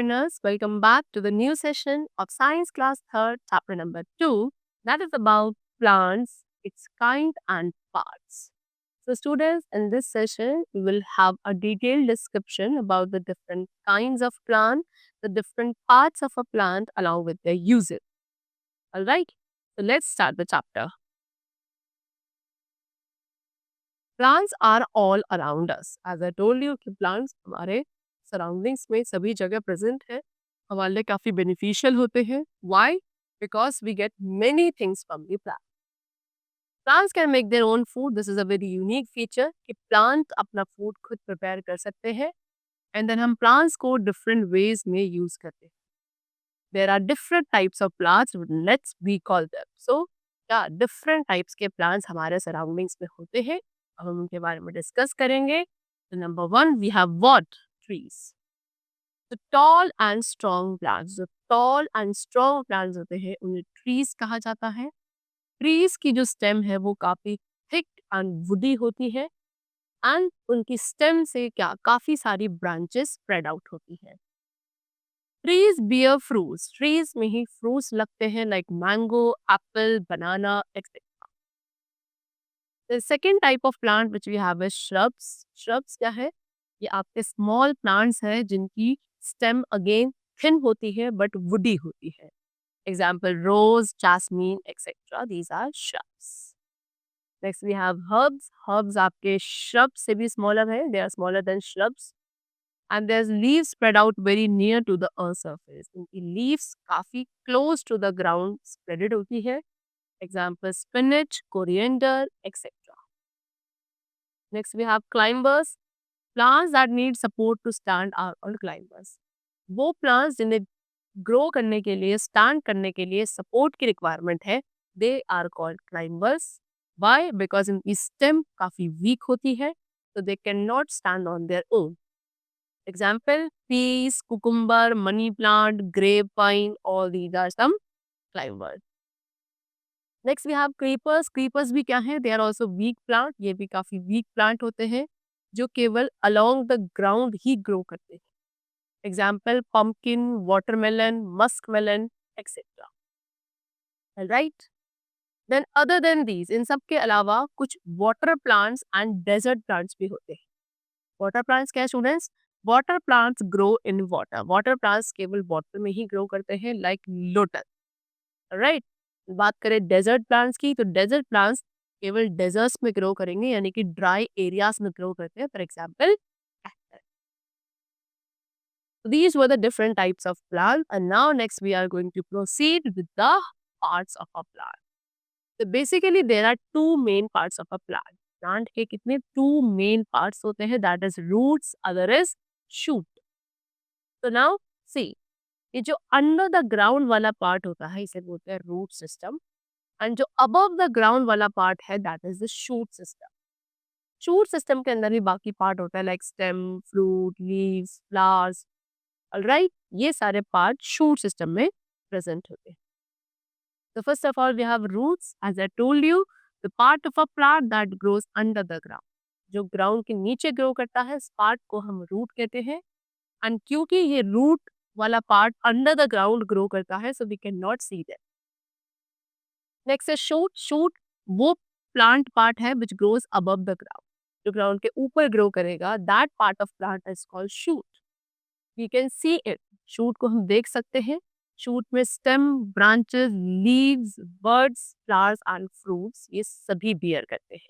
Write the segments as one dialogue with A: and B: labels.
A: learners, welcome back to the new session of Science Class 3rd, chapter number 2, that is about plants, its kind and parts. So, students, in this session, we will have a detailed description about the different kinds of plant, the different parts of a plant, along with their uses. All right, so let's start the chapter. Plants are all around us. As I told you, कि plants हमारे surroundings में सभी जगह present है. हमारे लिए काफी beneficial होते हैं. Why? Because we get many things from the plant. Plants can make their own food. This is a very unique feature कि plant अपना food खुद prepare कर सकते हैं. And then हम plants को different ways में use करते हैं. There are different types of plants. Let's we call them. So, yeah, different types के plants हमारे surroundings में होते हैं. अब हम उनके बारे में डिस्कस करेंगे. तो number 1 we have what? Trees. तो टॉल एंड स्ट्रॉन्ग प्लांट्स, जो टॉल एंड स्ट्रॉन्ग प्लांट्स होते हैं उन्हें ट्रीज कहा जाता है. ट्रीज की जो स्टेम है वो काफी थिक एंड वुडी होती है एंड उनकी स्टेम से क्या काफी सारी ब्रांचेस स्प्रेड आउट होती है. ट्रीज बियर फ्रूट्स, ट्रीज में ही फ्रूट्स लगते हैं like mango, Apple, banana etcetera. The second type of plant which we have is shrubs. Shrubs क्या है? ये आपके small plants हैं जिनकी stem again thin होती है but woody होती है. Example rose, jasmine, etc. These are shrubs. Next we have herbs. Herbs आपके shrubs से भी smaller है. They are smaller than shrubs. And there's leaves spread out very near to the earth surface. इनकी leaves काफी close to the ground spreaded होती है. Example spinach, coriander, etc. Next we have climbers. Plants that need support to stand are called climbers. वो plants जिन्हें grow करने के लिए, stand करने के लिए support की requirement है, they are called climbers. Why? Because इनकी stem काफी weak होती है, so they cannot stand on their own. Example, peas, cucumber, money plant, grapevine, all these are some climbers. Next we have creepers. Creepers भी क्या है? They are also weak plant. ये भी काफी वीक प्लांट होते हैं जो केवल अलोंग द ग्राउंड ही ग्रो करते हैं. Example pumpkin, watermelon, musk melon etcetera. Right. Then other than these, इन सब के अलावा कुछ water plants and desert plants भी होते हैं. वाटर प्लांट्स क्या है students? Water plants grow in water. Water plants केवल वाटर में ही ग्रो करते हैं लाइक लोटस. राइट. बात करें डेजर्ट प्लांट्स की, तो डेजर्ट प्लांट्स केवल डेजर्ट्स में ग्रो करेंगे, यानी कि ड्राई एरियाज में ग्रो करते हैं. For example these were the different types of plants, and now next we are going to proceed with the parts of a plant. So basically there are two main parts of a plant. Plant के कितने two main parts होते हैं, that is roots, other is shoot. So now see, ये जो under the ground वाला part होता है इसे बोलते हैं रूट सिस्टम, एंड जो अबव द ग्राउंड वाला पार्ट है that is the shoot system. Shoot system के अंदर भी बाकी पार्ट होता है like stem, fruit, leaves, flowers. Alright, ये सारे पार्ट शूट सिस्टम में प्रेजेंट होते हैं. तो first of all we have roots. As I told you, the part of a plant that grows under the ground, जो ground के नीचे grow करता है, इस पार्ट को हम रूट कहते हैं. एंड क्योंकि ये रूट वाला part under the ground grow करता है, so we can not see that. Next है शूट. शूट वो प्लांट पार्ट है which grows above the ground, जो ग्राउंड के ऊपर ग्रो करेगा, that part of plant is called shoot. We can see it. Shoot को हम देख सकते हैं. शूट में stem, branches, leaves, birds, flowers and fruits ये सभी बियर करते हैं.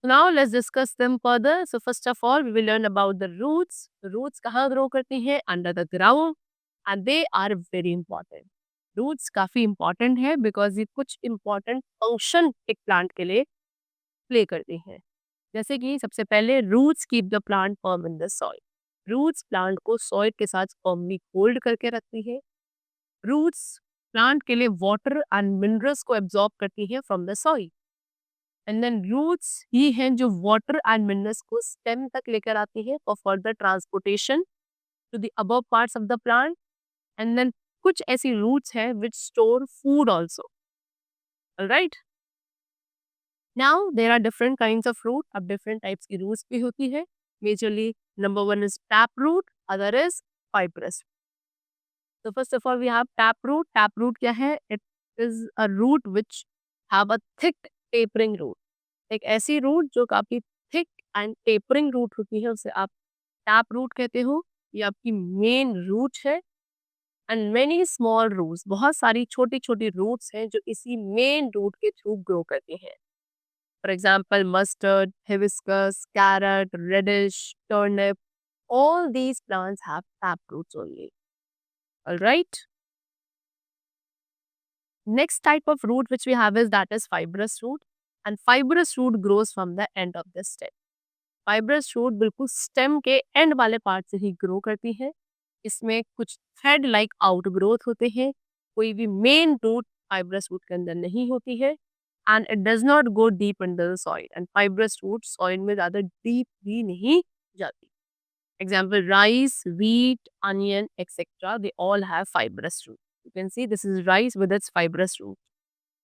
A: Now let's discuss them further. So first of all, we will learn about the roots. The roots कहाँ grow करती हैं? Under the ground, and they are very important. Roots काफी important है because ये कुछ important function एक plant के लिए play करती हैं. जैसे कि सबसे पहले roots keep the plant firm in the soil. Roots plant को soil के साथ firmly hold करके रखती है. Roots plant के लिए water and minerals को absorb करती है from the soil. And then roots ही हैं जो वाटर एंड मिनरल्स को स्टेम तक लेकर आती है for further transportation to the above parts of the plant. And then कुछ ऐसी रूट्स हैं which store food also. Alright. Now there are different kinds of root. अब डिफरेंट टाइप्स की रूट्स भी होती है. Majorly number 1 is tap root, other is fibrous. So first of all, we have taproot. Taproot क्या है? It is a root which have a thick tapering root. एक ऐसी root जो काफी थिक एंड टेपरिंग रूट होती है, उसे आप टैप रूट कहते हो. ये आपकी मेन रूट है. एंड मेनी स्मॉल रूट्स, बहुत सारी छोटी छोटी रूट्स हैं जो इसी मेन रूट के थ्रू ग्रो करती हैं. For example mustard, hibiscus, carrot, radish, turnip, all these plants have tap roots only. All right. Next type of root which we have is that is fibrous root, and fibrous root grows from the end of the stem. Fibrous root बिल्कुल stem के end वाले part से ही grow करती है. इसमें कुछ thread like outgrowth होते हैं. कोई भी मेन रूट फाइब्रस रूट के अंदर नहीं होती है. And it does not go deep under the soil. And fibrous root soil में ज्यादा डीप भी नहीं जाती. Example rice, wheat, onion etcetera, they all have fibrous root. You can see this is rice with its fibrous root.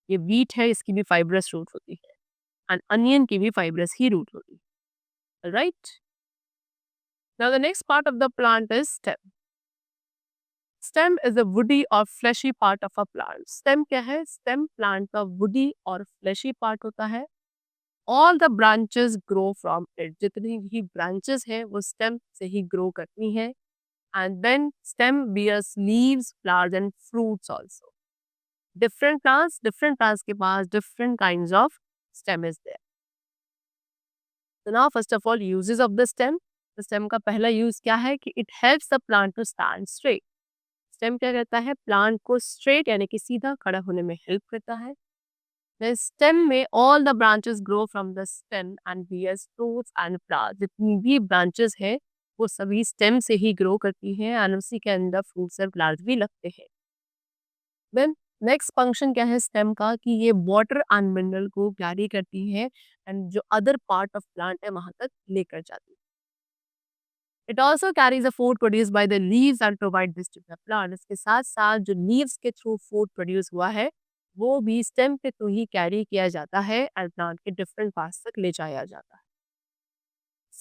A: ये wheat है, इसकी भी fibrous root होती है. एंड अनियन की भी फाइब्रस ही रूट होती है. Right? Now the next part of the plant is stem. Stem is a woody or fleshy part of a plant. Stem क्या है? Stem plant का woody और fleshy part होता है. All the branches grow from it. जितनी भी branches हैं वो stem से ही grow करती हैं. And then stem bears leaves, flowers and fruits also. Different plants के पास different kinds of stem is there. So now first of all uses of the stem. The stem का पहला use क्या है कि it helps the plant to stand straight. Stem क्या करता है? Plant को स्ट्रेट यानी कि सीधा खड़ा होने में हेल्प करता है. The stem में all the branches grow from the stem and bears fruits and flowers. जितनी भी branches है वो सभी स्टेम से ही ग्रो करती हैं और उसी के अंदर फ्रूट्स और फ्लावर्स भी लगते हैं. देन नेक्स्ट फंक्शन क्या है स्टेम का कि ये वाटर एंड मिनरल को कैरी करती है एंड जो अदर पार्ट ऑफ प्लांट है वहां तक लेकर जाती है. It also carries a food produce by the leaves and provide this to the plant. इसके साथ साथ जो लीव्स के थ्रू फूड प्रोड्यूस हुआ है वो भी स्टेम के थ्रू ही कैरी किया जाता है एंड प्लांट के डिफरेंट पार्ट्स तक ले जाया जाता है.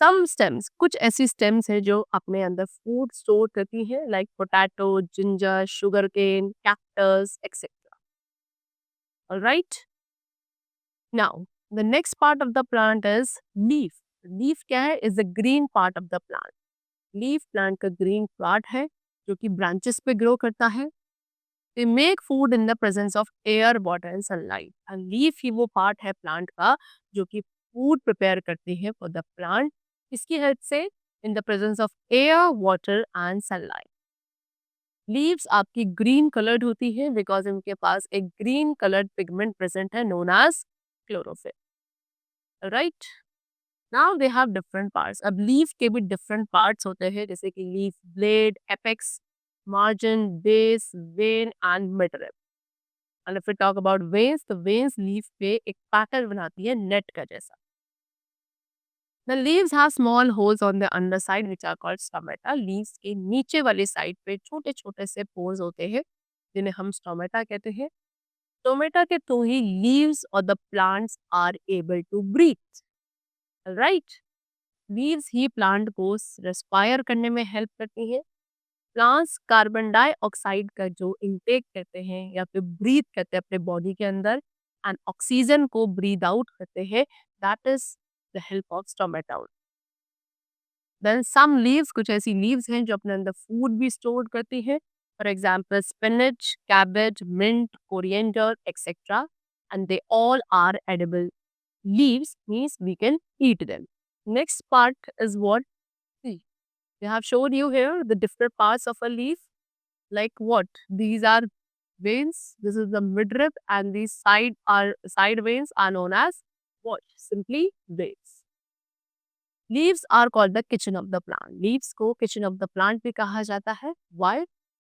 A: सम स्टेम्स, कुछ ऐसी स्टेम्स हैं जो अपने अंदर फूड स्टोर करती हैं like potato, ginger, sugar cane, cactus etcetera. Alright. Now the next part of the plant is leaf. Leaf क्या है? Is the green part of the plant. Leaf plant का ग्रीन पार्ट है जो कि branches पे grow करता है. They make food in the presence of air, water and sunlight. And leaf ही वो पार्ट है प्लांट का जो कि फूड प्रिपेयर करती है फॉर द प्लांट. इसकी हेल्प से in the presence of air, water and sunlight. Leaves आपकी ग्रीन कलर्ड होती है बिकॉज इनके पास एक ग्रीन कलर्ड पिगमेंट प्रेजेंट है known as chlorophyll. Right. Now they have different parts. अब लीफ के भी डिफरेंट पार्ट्स होते हैं जैसे कि leaf blade, apex, margin, base, vein and midrib. And if we talk about veins, तो वेन्स लीफ पे एक पैटर्न बनाती है नेट का जैसा. The leaves have small holes on the underside which are called stomata. Leaves के नीचे वाली साइड पे छोटे छोटे से पोर्स होते हैं जिन्हें हम स्टोमेटा कहते हैं. स्टोमेटा के थ्रू ही लीव्स और the plants are able to breathe. Right. Leaves ही प्लांट को रेस्पायर करने में हेल्प करती हैं. प्लांट्स कार्बन डाइऑक्साइड का जो इनटेक करते हैं या फिर ब्रीथ करते हैं अपने बॉडी के अंदर एंड ऑक्सीजन को ब्रीथ आउट करते हैं. That is the help of stomata. Then some leaves, कुछ ऐसी लीव्स हैं जो अपने अंदर फूड भी स्टोर करती हैं. For example spinach, cabbage, mint, coriander etcetera. And they all are edible. Leaves means we can eat them. Next part is what? See, they have showed you here the different parts of a leaf. Like what? These are veins. This is the midrib, and these side veins are known as what? Simply veins. Leaves are called the kitchen of the plant. Leaves को kitchen of the plant भी कहा जाता है. Why?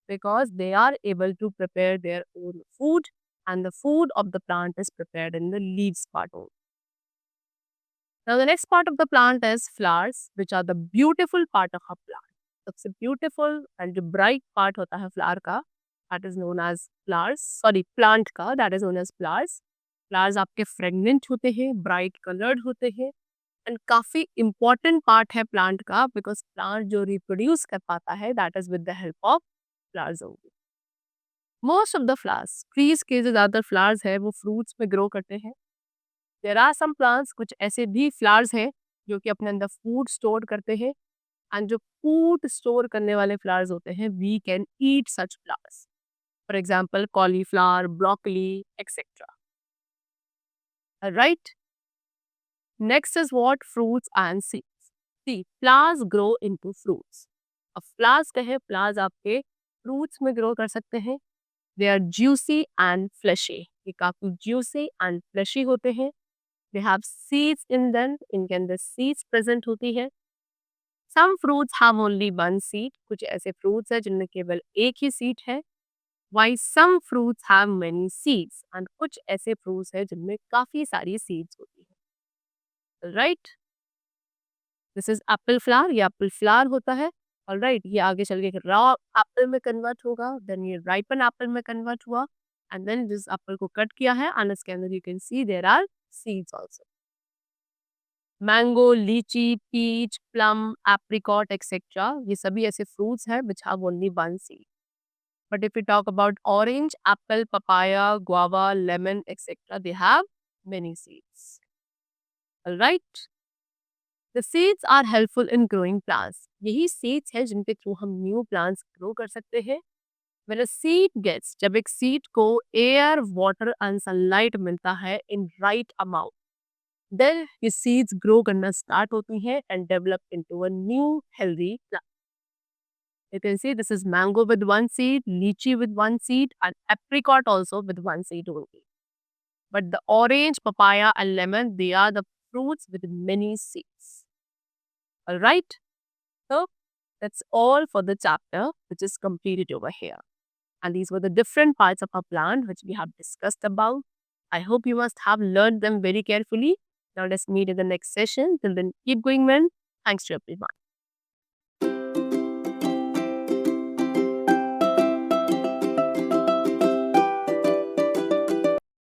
A: Because they are able to prepare their own food, and the food of the plant is prepared in the leaves part only. Now the next part of the plant is flowers, which are the beautiful part of a plant. सबसे beautiful and जो bright part होता है flower का, that is known as flowers. Sorry, plant का, that is known as flowers. Flowers आपके fragrant होते हैं, bright colored होते हैं. एंड काफ़ी इम्पोर्टेंट पार्ट है प्लांट का, बिकॉज़ प्लांट जो रिप्रोड्यूस कर पाता है that is with the help of flowers only. Most of the flowers, trees के जो ज़्यादातर फ्लावर्स है वो फ्रूट्स में ग्रो करते हैं। देयर आर सम प्लांट्स, कुछ ऐसे भी फ्लावर्स हैं जो कि अपने अंदर फूड स्टोर करते हैं, एंड जो फूड स्टोर करने वाले फ्लावर्स होते हैं we can eat such flowers. For example cauliflower, broccoli etcetera. Right, next is what, fruits and seeds. See, flowers grow into fruits. अब फ्लावर्स कहे, फ्लावर्स आपके फ्रूट्स में ग्रो कर सकते हैं। They are juicy and fleshy, ये काफी juicy and fleshy होते हैं। They have seeds in them, इनके अंदर सीड्स प्रेजेंट होती है। Some fruits have only one seed, कुछ ऐसे फ्रूट्स हैं जिनमें केवल एक ही सीड है। Why some fruits have many seeds, and कुछ ऐसे फ्रूट्स हैं जिनमें काफी सारी सीड्स होती है। Right, this is apple flower, ये एप्पल फ्लावर होता है। ऑलराइट, ये आगे चल के रॉ एप्पल में कन्वर्ट होगा, देन ये राइपन एप्पल में कन्वर्ट हुआ, एंड देन जिस एप्पल को कट किया है एंड इसके अंदर you can see there are seeds also. Mango, lychee, peach, plum, apricot etcetera, ये सभी ऐसे फ्रूट्स हैं which have only one seed. But if you talk about orange, apple, papaya, guava, lemon etcetera, they have many seeds. Alright, the seeds are helpful in growing plants, यही seeds है जिनके through हम new plants grow कर सकते हैं। When a seed gets, जब एक seed को एयर, वाटर एंड सनलाइट मिलता है इन राइट अमाउंट, देन ये सीड्स ग्रो करना स्टार्ट होती हैं and develop into a new healthy plant. You can see this is mango with one seed, lychee with one seed, and apricot also with one seed only. But the orange, papaya, and lemon, they are the fruits with many seeds. All right. So that's all for the chapter, which is completed over here. And these were the different parts of our plant which we have discussed about. I hope you must have learned them very carefully. Now let's meet in the next session. Till then, keep going well. Thanks to everyone.